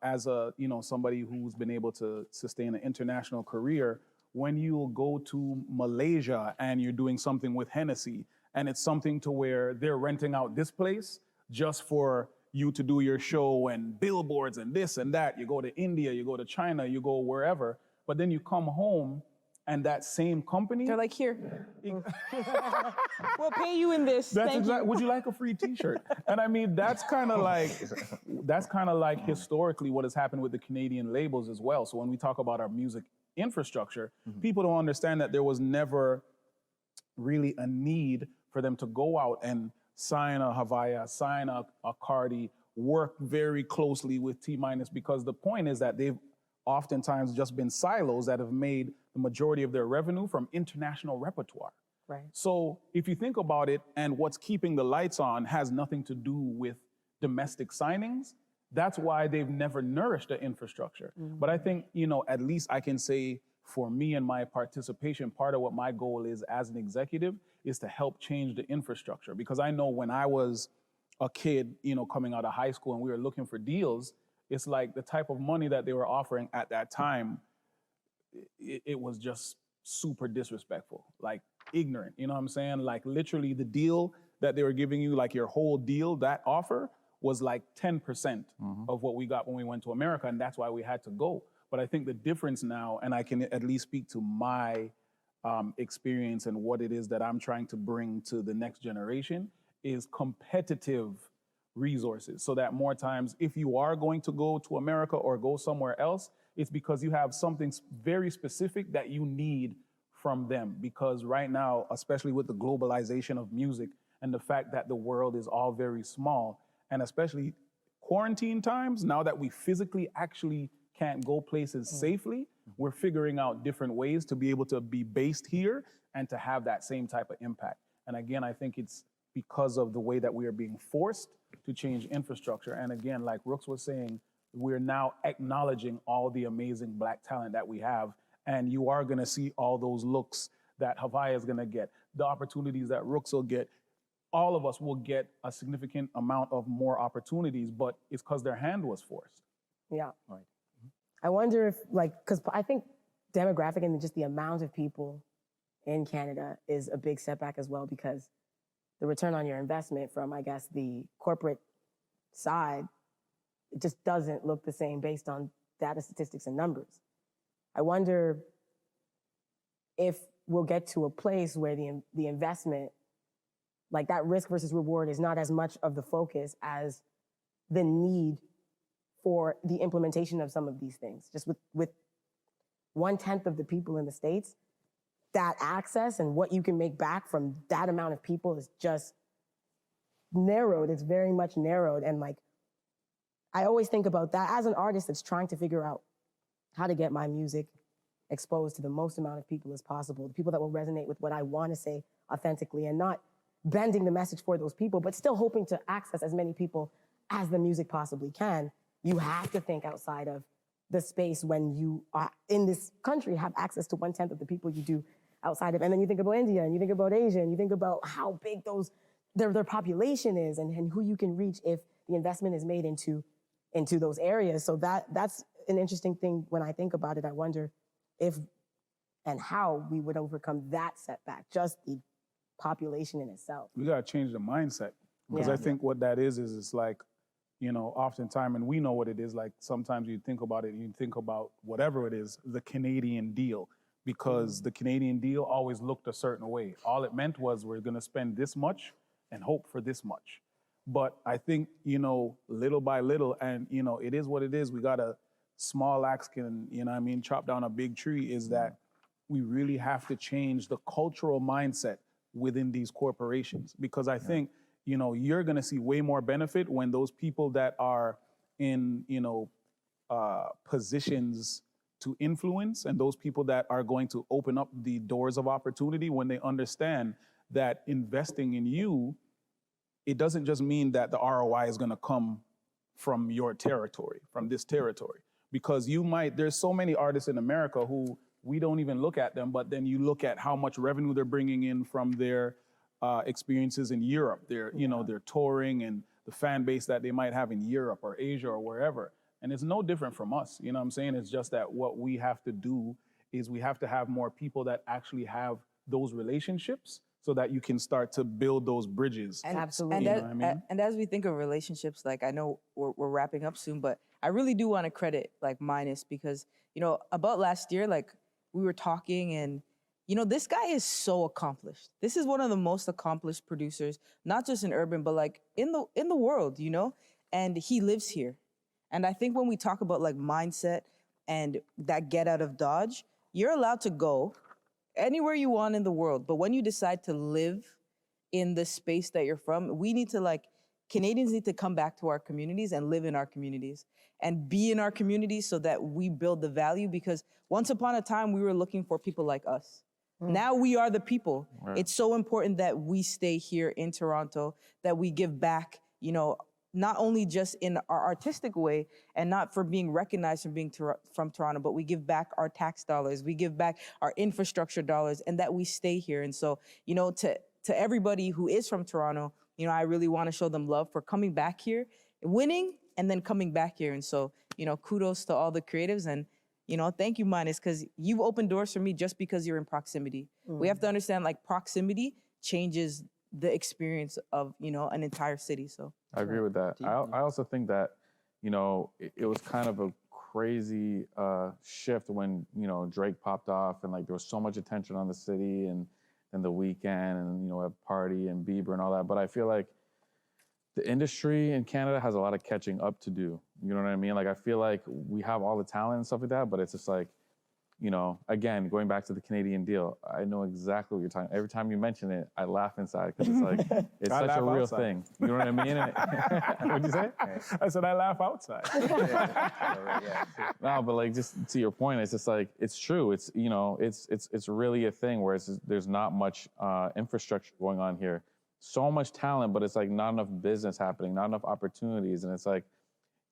as a, somebody who's been able to sustain an international career, when you go to Malaysia and you're doing something with Hennessy, and it's something to where they're renting out this place just for you to do your show and billboards and this and that. You go to India, you go to China, you go wherever, but then you come home and that same company, They're like, here, we'll pay you in this. That's Thank you. Would you like a free T-shirt? And I mean, that's kind of like historically what has happened with the Canadian labels as well. So when we talk about our music infrastructure, people don't understand that there was never really a need for them to go out and sign a Haviah, sign a Cardi, work very closely with T-Minus, because the point is that they've oftentimes just been silos that have made the majority of their revenue from international repertoire. Right. So if you think about it, and what's keeping the lights on has nothing to do with domestic signings, that's why they've never nourished the infrastructure. But I think, at least I can say for me and my participation, part of what my goal is as an executive is to help change the infrastructure. Because I know when I was a kid, coming out of high school and we were looking for deals, it's like the type of money that they were offering at that time, it was just super disrespectful, like ignorant, you know what I'm saying? Like literally the deal that they were giving you, like your whole deal, that offer was like 10% of what we got when we went to America, and that's why we had to go. But I think the difference now, and I can at least speak to my experience and what it is that I'm trying to bring to the next generation, is competitive resources. So that more times, if you are going to go to America or go somewhere else, it's because you have something very specific that you need from them. Because right now, especially with the globalization of music and the fact that the world is all very small, and especially quarantine times, now that we physically actually can't go places safely, we're figuring out different ways to be able to be based here and to have that same type of impact. And again, I think it's because of the way that we are being forced to change infrastructure. And again, like Rookz was saying, we're now acknowledging all the amazing Black talent that we have. And you are gonna see all those looks that Haviah is gonna get, the opportunities that Rookz will get. All of us will get a significant amount of more opportunities, but it's because their hand was forced. Yeah. Right. I wonder if, because I think demographic and just the amount of people in Canada is a big setback as well, because the return on your investment from, I guess, the corporate side, it just doesn't look the same based on data, statistics, and numbers. I wonder if we'll get to a place where the investment, like that risk versus reward, is not as much of the focus as the need for the implementation of some of these things. Just with 1/10 of the people in the States, that access and what you can make back from that amount of people is just narrowed. It's very much narrowed. And like, I always think about that as an artist that's trying to figure out how to get my music exposed to the most amount of people as possible, the people that will resonate with what I want to say authentically, and not bending the message for those people, but still hoping to access as many people as the music possibly can. You have to think outside of the space when you are in this country, have access to 1/10 of the people you do outside of, and then you think about India, and you think about Asia, and you think about how big their population is, and who you can reach if the investment is made into those areas. So that's an interesting thing when I think about it. I wonder if and how we would overcome that setback, just the population in itself. We gotta change the mindset. Because I think what that is it's like, you know, oftentimes, and we know what it is, like sometimes you think about it, you think about whatever it is, the Canadian deal. Because the Canadian deal always looked a certain way. All it meant was we're gonna spend this much and hope for this much. But I think, you know, little by little, and you know, it is what it is, we got a small axe can, you know what I mean, chop down a big tree, is that we really have to change the cultural mindset within these corporations. Because I think, you know, you're gonna see way more benefit when those people that are in, you know, positions to influence, and those people that are going to open up the doors of opportunity, when they understand that investing in you, it doesn't just mean that the ROI is gonna come from your territory, from this territory. Because there's so many artists in America who we don't even look at them, but then you look at how much revenue they're bringing in from their experiences in Europe. You know, they're touring, and the fan base that they might have in Europe or Asia or wherever. And it's no different from us, you know what I'm saying? It's just that what we have to do is we have to have more people that actually have those relationships, so that you can start to build those bridges. And, absolutely. And, you know what I mean? and as we think of relationships, like I know we're wrapping up soon, but I really do want to credit like Minus, because, you know, about last year, like we were talking, and, you know, this guy is so accomplished. This is one of the most accomplished producers, not just in urban, but like in the world, you know? And he lives here. And I think when we talk about like mindset and that get out of Dodge, you're allowed to go anywhere you want in the world. But when you decide to live in the space that you're from, we need to Canadians need to come back to our communities and live in our communities and be in our communities, so that we build the value. Because once upon a time, we were looking for people like us. Now we are the people. Right. It's so important that we stay here in Toronto, that we give back, you know, not only just in our artistic way and not for being recognized from being from Toronto, but we give back our tax dollars, we give back our infrastructure dollars, and that we stay here. And so, you know, to everybody who is from Toronto, you know, I really want to show them love for coming back here, winning, and then coming back here. And so, you know, kudos to all the creatives, and, you know, thank you, Minus, because you've opened doors for me just because you're in proximity. We have to understand, like, proximity changes the experience of, you know, an entire city. So I agree with that. I also think that, you know, it was kind of a crazy shift when, you know, Drake popped off, and like there was so much attention on the city, and the Weeknd, and, you know, a party, and Bieber and all that. But I feel like the industry in Canada has a lot of catching up to do. You know what I mean? Like, I feel like we have all the talent and stuff like that, but it's just like, you know, again, going back to the Canadian deal, I know exactly what you're talking. Every time you mention it, I laugh inside, because it's like, it's such a real thing. You know what I mean? What'd you say? I said I laugh outside. No, but like, just to your point, it's just like, it's true. It's, you know, it's really a thing where there's not much infrastructure going on here. So much talent, but it's like not enough business happening, not enough opportunities. And it's like,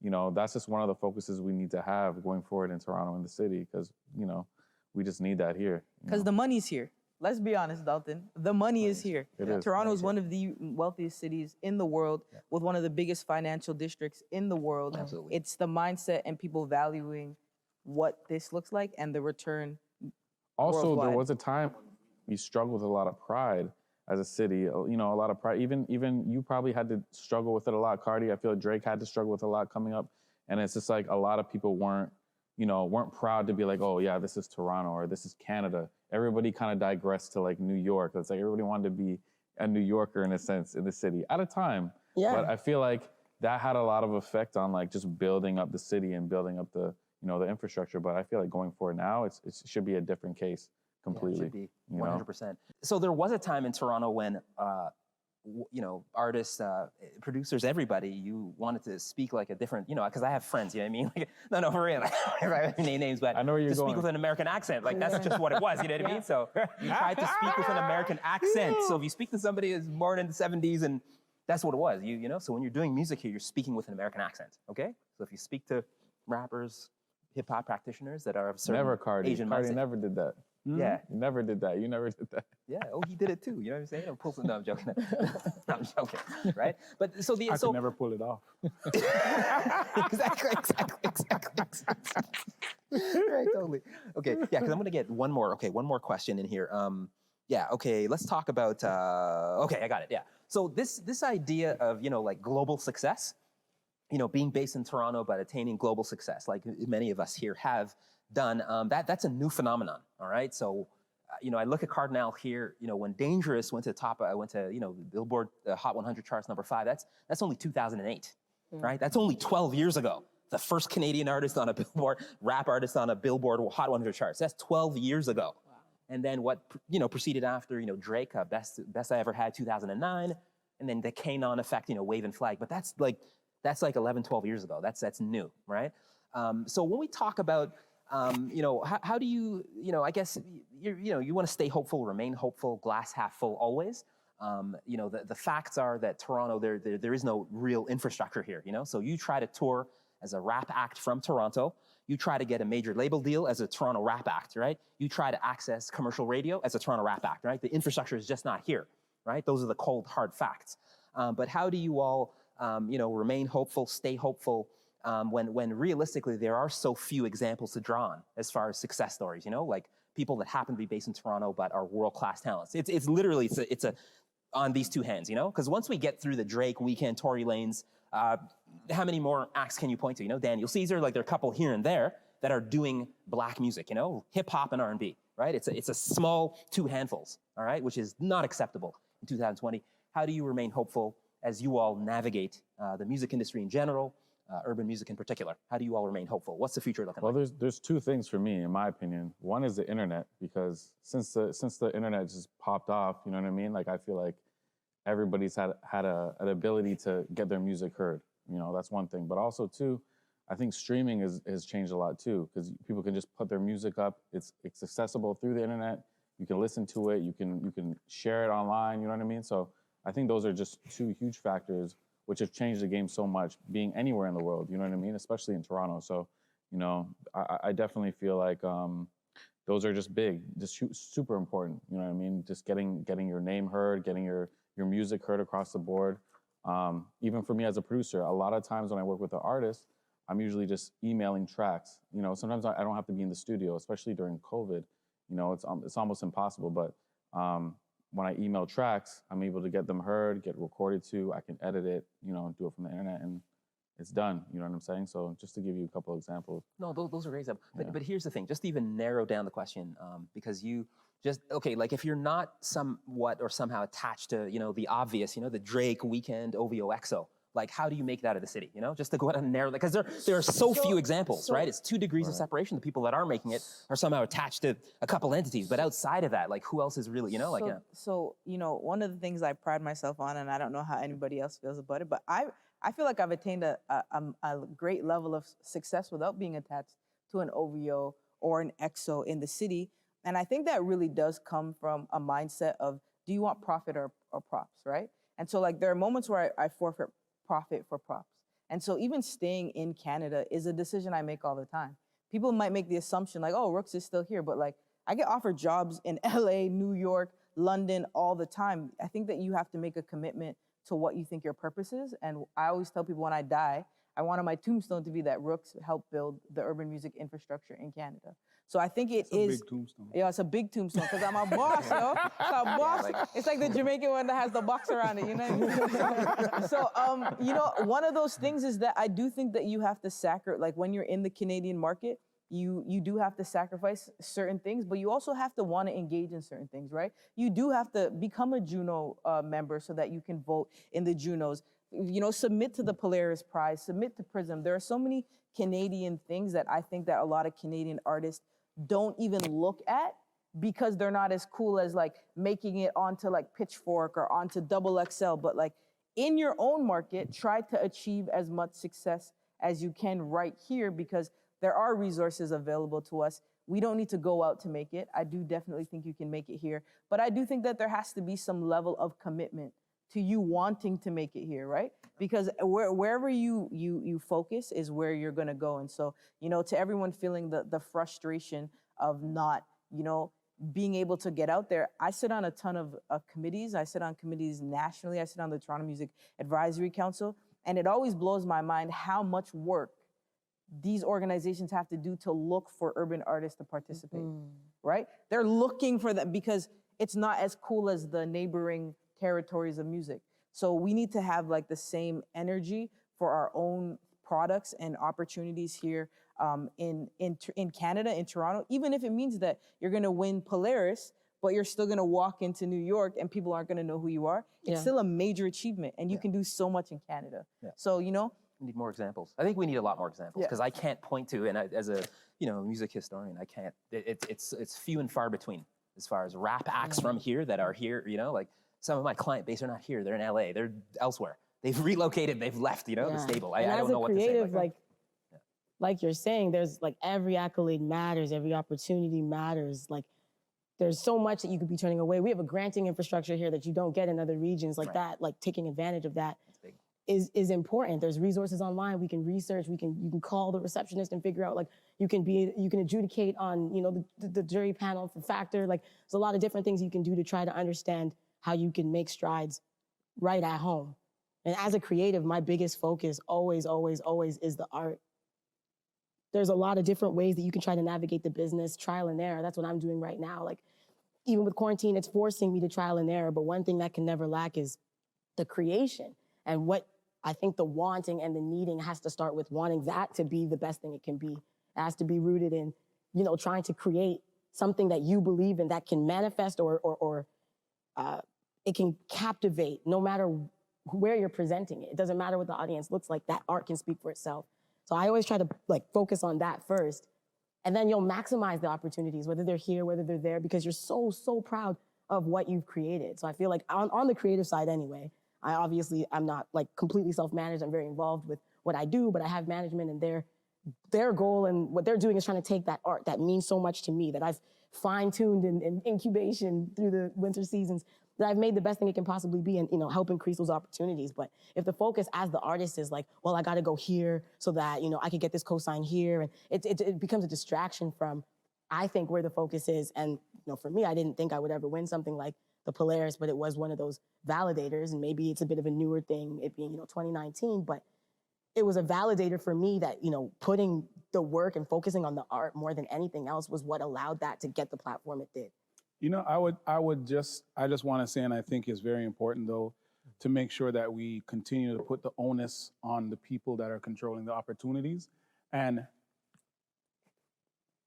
you know, that's just one of the focuses we need to have going forward in Toronto and the city, because, you know, we just need that here. Because the money's here. Let's be honest, Dalton. The money is here. Toronto is one of the wealthiest cities in the world, with one of the biggest financial districts in the world. Absolutely. It's the mindset and people valuing what this looks like and the return. Also, worldwide. There was a time when we struggled with a lot of pride as a city, you know, a lot of pride. Even you probably had to struggle with it a lot, Cardi. I feel like Drake had to struggle with a lot coming up. And it's just like a lot of people weren't proud to be like, oh yeah, this is Toronto or this is Canada. Everybody kind of digressed to like New York. It's like everybody wanted to be a New Yorker in a sense in the city at a time. Yeah. But I feel like that had a lot of effect on like just building up the city and building up the, you know, the infrastructure. But I feel like going forward now, it should be a different case. completely. Yeah, it should be 100%. So there was a time in Toronto when, you know, artists, producers, everybody, you wanted to speak like a different, you know, because I have friends, you know what I mean? Like, no, for real, I name names, but I know where you're to speak going. with an American accent, like that's just what it was, you know what I mean? So you tried to speak with an American accent. So if you speak to somebody who's born in the 70s, and that's what it was, you know? So when you're doing music here, you're speaking with an American accent, okay? So if you speak to rappers, hip hop practitioners that are of certain Asian Cardi mindset. never did that. Yeah. You never did that. You never did that. Yeah. Oh, he did it too. You know what I'm saying? No, I'm joking. No, I'm joking. Right? But so the I could never pull it off. exactly. Right. Totally. Okay. Yeah. Because I'm gonna get one more question in here. Yeah. Okay. Let's talk about. Okay, I got it. Yeah. So this idea of, you know, like global success, you know, being based in Toronto but attaining global success, like many of us here have done, that's a new phenomenon, all right? So, you know, I look at Kardinal here, you know, when Dangerous went to the top, went to, you know, Billboard Hot 100 charts #5, that's only 2008, right? That's only 12 years ago. The first Canadian artist on a Billboard, rap artist on a Billboard Hot 100 charts, that's 12 years ago. Wow. And then what, you know, proceeded after, you know, Drake, Best I Ever Had, 2009, and then the KIANA effect, you know, Wave and Flag, but that's like 11, 12 years ago. That's new, right? So when we talk about, you know, how do you, you know, I guess, you want to stay hopeful, remain hopeful, glass half full always. You know, the facts are that Toronto, there is no real infrastructure here, you know? So you try to tour as a rap act from Toronto. You try to get a major label deal as a Toronto rap act, right? You try to access commercial radio as a Toronto rap act, right? The infrastructure is just not here, right? Those are the cold, hard facts. But how do you all, you know, remain hopeful, stay hopeful, when realistically there are so few examples to draw on as far as success stories, you know, like people that happen to be based in Toronto but are world-class talents. It's literally on these two hands, you know, because once we get through the Drake, Weeknd, Tory Lanez, how many more acts can you point to? You know, Daniel Caesar, like there are a couple here and there that are doing black music, you know, hip hop and R&B, right? It's a small two handfuls, all right, which is not acceptable in 2020. How do you remain hopeful as you all navigate the music industry in general, urban music in particular? How do you all remain hopeful? What's the future looking like? Well, there's two things for me, in my opinion. One is the internet, because since the internet just popped off, you know what I mean? Like I feel like everybody's had an ability to get their music heard. You know, that's one thing. But also too, I think streaming has changed a lot too, because people can just put their music up. It's accessible through the internet. You can listen to it. You can share it online. You know what I mean? So I think those are just two huge factors which have changed the game so much, being anywhere in the world, you know what I mean? Especially in Toronto. So, you know, I definitely feel like those are just big, just super important, you know what I mean? Just getting your name heard, getting your music heard across the board. Even for me as a producer, a lot of times when I work with an artist, I'm usually just emailing tracks. You know, sometimes I don't have to be in the studio, especially during COVID. You know, it's almost impossible, but when I email tracks, I'm able to get them heard, get recorded to, I can edit it, you know, do it from the internet, and it's done, you know what I'm saying? So just to give you a couple of examples. No, those are great examples. But here's the thing, just to even narrow down the question, because you just, okay, like if you're not somewhat or somehow attached to, you know, the obvious, you know, the Drake, Weeknd, OVO, EXO, like how do you make that of the city, you know? Just to go ahead and narrow that, because there are so few examples, right? It's 2 degrees of separation. The people that are making it are somehow attached to a couple entities, but outside of that, like who else is really, you know, like, So, you know, one of the things I pride myself on, and I don't know how anybody else feels about it, but I feel like I've attained a great level of success without being attached to an OVO or an EXO in the city. And I think that really does come from a mindset of, do you want profit or props, right? And so like there are moments where I forfeit profit for props. And so even staying in Canada is a decision I make all the time. People might make the assumption like, oh, Rookz is still here, but like I get offered jobs in LA, New York, London all the time. I think that you have to make a commitment to what you think your purpose is. And I always tell people when I die, I want on my tombstone to be that Rookz helped build the urban music infrastructure in Canada. So I think it's a big tombstone. Yeah, it's a big tombstone because I'm a boss, yo. It's a boss. It's like the Jamaican one that has the box around it, you know? So, you know, one of those things is that I do think that you have to like when you're in the Canadian market, you do have to sacrifice certain things, but you also have to want to engage in certain things, right? You do have to become a Juno member so that you can vote in the Junos. You know, submit to the Polaris Prize, submit to Prism. There are so many Canadian things that I think that a lot of Canadian artists don't even look at because they're not as cool as like making it onto like Pitchfork or onto XXL, but like in your own market, try to achieve as much success as you can right here, because there are resources available to us. We don't need to go out to make it. I do definitely think you can make it here, but I do think that there has to be some level of commitment to you wanting to make it here, right? Because wherever you focus is where you're gonna go. And so, you know, to everyone feeling the frustration of not, you know, being able to get out there, I sit on a ton of committees. I sit on committees nationally. I sit on the Toronto Music Advisory Council, and it always blows my mind how much work these organizations have to do to look for urban artists to participate, right? They're looking for that because it's not as cool as the neighboring territories of music. So we need to have like the same energy for our own products and opportunities here in Canada, in Toronto, even if it means that you're gonna win Polaris, but you're still gonna walk into New York and people aren't gonna know who you are. It's still a major achievement, and you can do so much in Canada. So, you know, we need more examples. I think we need a lot more examples, because I can't point to, and as a music historian, I can't. It's few and far between as far as rap acts from here that are here. You know, like some of my client base are not here; they're in LA, they're elsewhere. They've relocated, they've left. You know, the stable. I don't know what to say. As a creative, like you're saying, there's like every accolade matters, every opportunity matters. Like there's so much that you could be turning away. We have a granting infrastructure here that you don't get in other regions like that. Like taking advantage of that is important. There's resources online. We can research. You can call the receptionist and figure out, like, you can adjudicate on, you know, the jury panel for factor. Like there's a lot of different things you can do to try to understand how you can make strides right at home. And as a creative, my biggest focus always is the art. There's a lot of different ways that you can try to navigate the business, trial and error. That's what I'm doing right now. Like even with quarantine, it's forcing me to trial and error. But one thing that can never lack is the creation. And what I think the wanting and the needing has to start with wanting that to be the best thing it can be. It has to be rooted in, you know, trying to create something that you believe in that can manifest or it can captivate no matter where you're presenting it. It doesn't matter what the audience looks like. That art can speak for itself. So I always try to like focus on that first, and then you'll maximize the opportunities, whether they're here, whether they're there, because you're so proud of what you've created. So I feel like on the creative side anyway, I'm not like completely self-managed. I'm very involved with what I do, but I have management, and their goal and what they're doing is trying to take that art that means so much to me, that I've fine-tuned in incubation through the winter seasons, that I've made the best thing it can possibly be, and, you know, help increase those opportunities. But if the focus as the artist is like, well, I got to go here so that, you know, I could get this cosign here, and it becomes a distraction from, I think, where the focus is. And, you know, for me, I didn't think I would ever win something like the Polaris, but it was one of those validators, and maybe it's a bit of a newer thing, it being, you know, 2019, but it was a validator for me that, you know, putting the work and focusing on the art more than anything else was what allowed that to get the platform it did. You know, I just want to say, and I think it's very important though, to make sure that we continue to put the onus on the people that are controlling the opportunities. And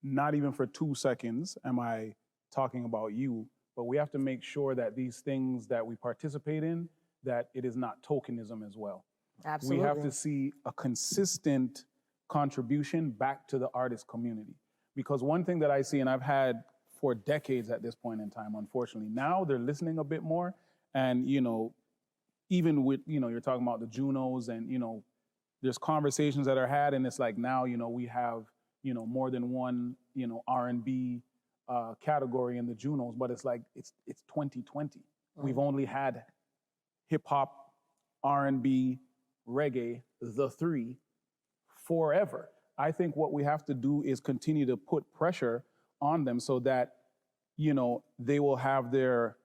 not even for 2 seconds am I talking about you, but we have to make sure that these things that we participate in, that it is not tokenism as well. Absolutely. We have to see a consistent contribution back to the artist community. Because one thing that I see, and I've had for decades at this point in time, unfortunately, now they're listening a bit more. And, you know, even with, you know, you're talking about the Junos, and, you know, there's conversations that are had, and it's like now, you know, we have, you know, more than one, you know, R&B category in the Junos, but it's like, it's 2020. We've only had hip hop, R&B, reggae, the three, forever. I think what we have to do is continue to put pressure on them so that, you know, they will have their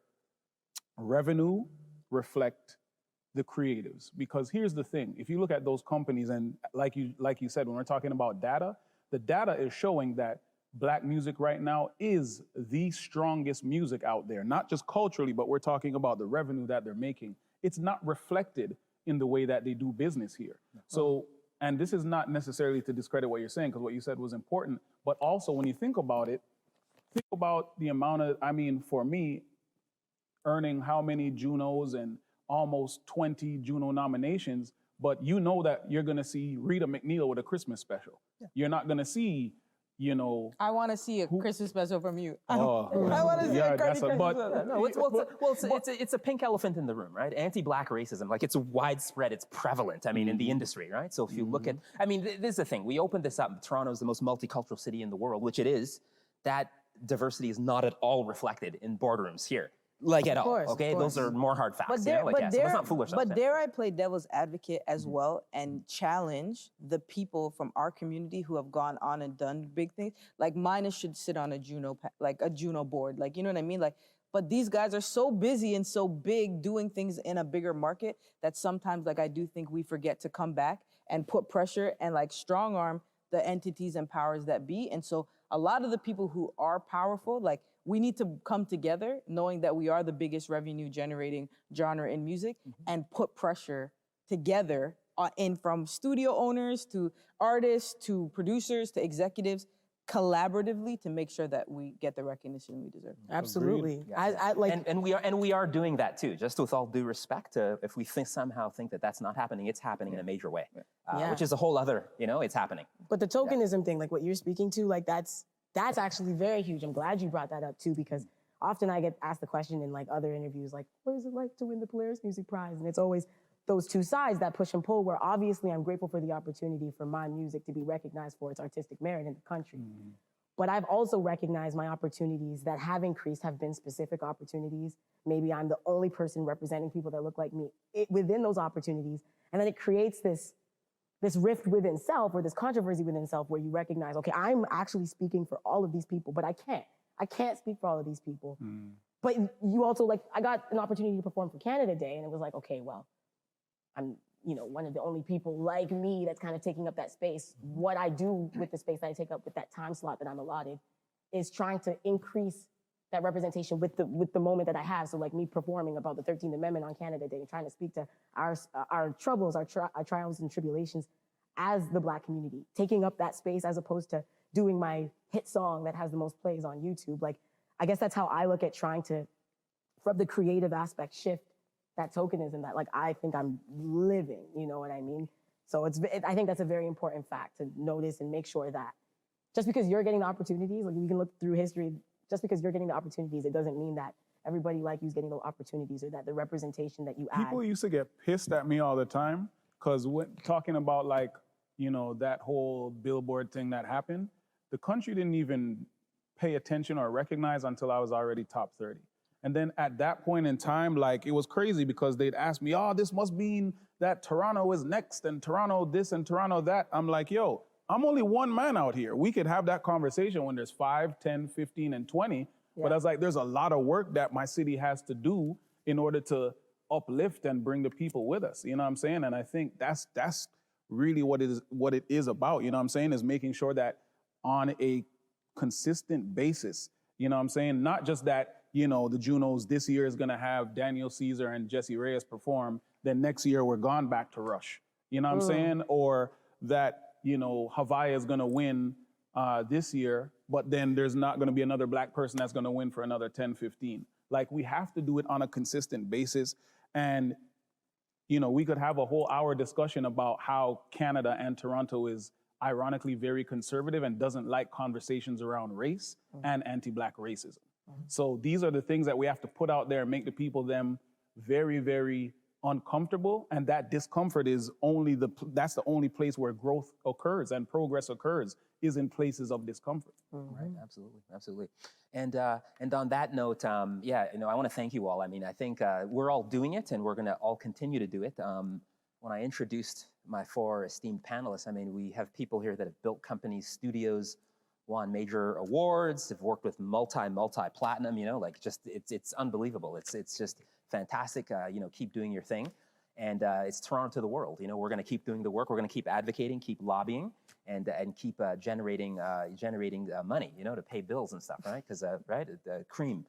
revenue reflect the creatives. Because here's the thing, if you look at those companies, and like you said, when we're talking about data, the data is showing that Black music right now is the strongest music out there, not just culturally, but we're talking about the revenue that they're making. It's not reflected in the way that they do business here. So, and this is not necessarily to discredit what you're saying, because what you said was important, but also when you think about it, think about the amount of, I mean, for me, earning how many Junos and almost 20 Juno nominations, but you know that you're gonna see Rita McNeil with a Christmas special. You're not gonna see you know. I want to see a Christmas special from you. Oh, I want to see a that's Christmas but special. It's a pink elephant in the room, right? Anti-black racism, like it's widespread, it's prevalent. I mean, in the industry, right? So if you look at, I mean, this is the thing. We opened this up. Toronto is the most multicultural city in the world, which it is. That diversity is not at all reflected in boardrooms here. Like at all, okay? Those are more hard facts. Let's not fool ourselves. But dare I play devil's advocate as well and challenge the people from our community who have gone on and done big things? Like Minus should sit on a Juno board, like, you know what I mean? Like, but these guys are so busy and so big doing things in a bigger market that sometimes, like, I do think we forget to come back and put pressure and like strong arm the entities and powers that be. And so a lot of the people who are powerful, like, we need to come together knowing that we are the biggest revenue generating genre in music and put pressure together in from studio owners to artists to producers to executives collaboratively to make sure that we get the recognition we deserve. Absolutely. Yeah. I like, and we are doing that too. Just with all due respect, if we somehow think that that's not happening, it's happening in a major way, which is a whole other, it's happening. but the tokenism thing, like what you're speaking to, like that's actually very huge. I'm glad you brought that up too, because often I get asked the question in like other interviews, like, what is it like to win the Polaris Music Prize? And it's always those two sides, that push and pull, where obviously I'm grateful for the opportunity for my music to be recognized for its artistic merit in the country. But I've also recognized my opportunities that have increased have been specific opportunities. Maybe I'm the only person representing people that look like me within those opportunities. And then it creates this rift within self, or this controversy within self, where you recognize, okay, I'm actually speaking for all of these people, but I can't speak for all of these people. But you also, like, I got an opportunity to perform for Canada Day, and it was like, okay, well, I'm, one of the only people like me that's kind of taking up that space. What I do with the space that I take up with that time slot that I'm allotted is trying to increase that representation with the moment that I have. So like me performing about the 13th Amendment on Canada Day and trying to speak to our troubles, our triumphs and tribulations as the Black community, taking up that space as opposed to doing my hit song that has the most plays on YouTube. Like, I guess that's how I look at trying to, from the creative aspect, shift that tokenism that, like, I think I'm living, you know what I mean? So I think that's a very important fact to notice and make sure that just because you're getting the opportunities, like we can look through history, just because you're getting the opportunities, it doesn't mean that everybody like you's getting the opportunities, or that the representation that you add. People used to get pissed at me all the time because when talking about, like, that whole Billboard thing that happened, the country didn't even pay attention or recognize until I was already top 30. And then at that point in time, like, it was crazy because they'd ask me, oh, this must mean that Toronto is next and Toronto this and Toronto that. I'm like, yo, I'm only one man out here. We could have that conversation when there's 5, 10, 15, and 20. Yeah. But I was like, there's a lot of work that my city has to do in order to uplift and bring the people with us. You know what I'm saying? And I think that's really what it is about, you know what I'm saying, is making sure that on a consistent basis, you know what I'm saying, not just that, the Junos this year is gonna have Daniel Caesar and Jesse Reyes perform, then next year we're gone back to Rush. You know what I'm saying? Or that, Haviah is gonna win this year, but then there's not gonna be another Black person that's gonna win for another 10, 15. Like, we have to do it on a consistent basis. And, we could have a whole hour discussion about how Canada and Toronto is ironically very conservative and doesn't like conversations around race and anti-Black racism. So these are the things that we have to put out there and make the people them very, very uncomfortable. And that discomfort is that's the only place where growth occurs and progress occurs, is in places of discomfort. Right, absolutely. And on that note, I want to thank you all. I mean, I think we're all doing it, and we're going to all continue to do it. When I introduced my 4 esteemed panelists, I mean, we have people here that have built companies, studios, won major awards, have worked with multi-platinum, it's unbelievable. It's just fantastic. Keep doing your thing. And it's Toronto to the world. We're going to keep doing the work. We're going to keep advocating, keep lobbying, and keep generating money, to pay bills and stuff, right? Because the cream,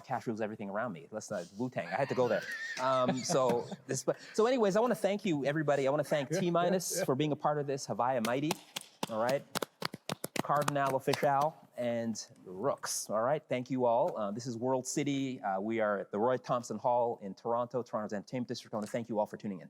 cash rules everything around me. Let's Wu-Tang. I had to go there. So anyways, I want to thank you, everybody. I want to thank T-Minus for being a part of this. Haviah Mighty, all right. Kardinal Offishall, and Rookz. All right, thank you all. This is World City. We are at the Roy Thompson Hall in Toronto, Toronto's Entertainment District. I want to thank you all for tuning in.